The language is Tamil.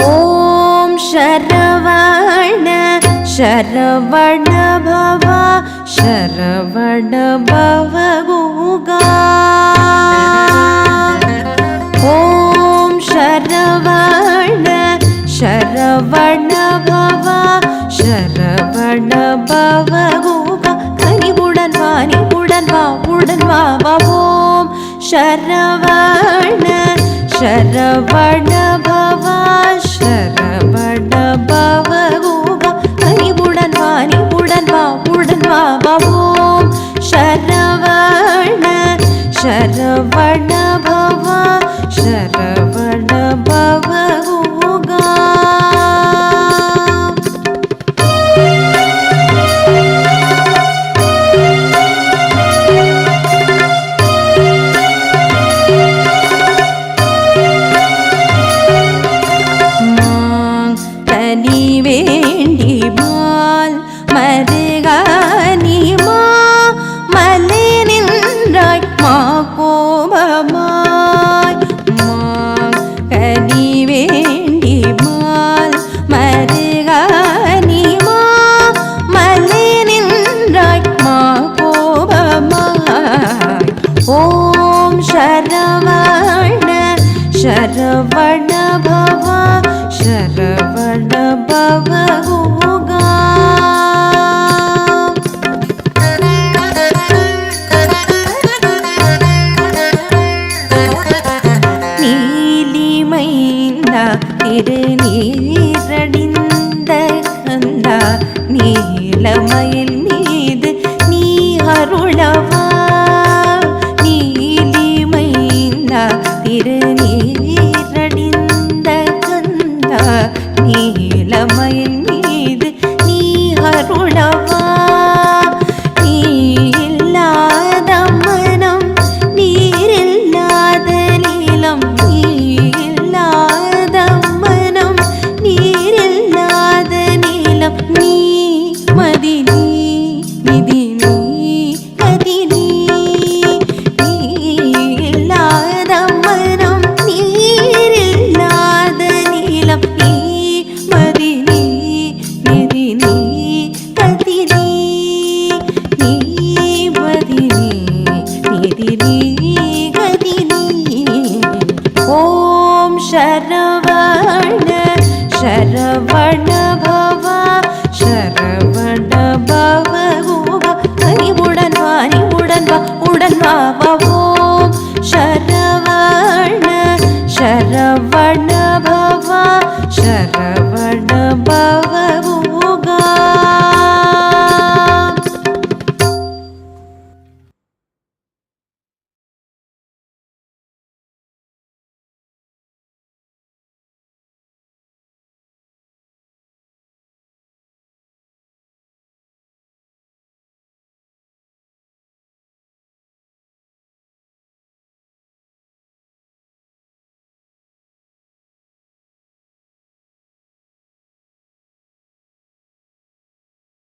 ஓம் சரவண சரவண பவ சரவண பவ குகா. ஓம் சரவண சரவண பவ சரவண பவ குகா. கனிவுடன் வா நிவுடன் வா உடன் வா வா. ஓம் சரவண சரவண பவ சரவண பவ குகா. கனிவுடன் வா நிவுடன் வா உடன் வா வா. ஓம் சரவண சரவண பவ சரவண பவ குகா. மாங்கனி வேண்டி மால் மருகனி மாமலை நின்றாய் மா கோபமாய். மாங்கனி வேண்டி மால் மருகனி மாமலை நின்றாய் மா கோபமாய். ஓம் சரவண சரவண பவ சரவண பவ குகா. நீலிமைந்தா திருநீரடிந்த கந்தா நீலமயில் மீது நீ அருளவா. நீலிமைந்தா திருநீரடிந்த கந்தா நீலமயில் மீது நீ அருளவா. நீ இல்லாத மனம் நீரில்லாத நீலம். நீ இல்லாத மனம் நீரில்லாத நீலம். நீ மதி நீ நிதி நீ கதி நீ. நீ இல்லாத மனம் நீரில்லாத நீலம். நீ மதி நீ நிதி நீ கதி நீ. நீ மதி நீ நிதி நீ கதி நீ. ஓம் சரவண சரவண பவ சரவண பவ குகா. கனிவுடன் வா நிவுடன் வா உடன் வா வா. ஓம் சரவண சரவண பவ சரவண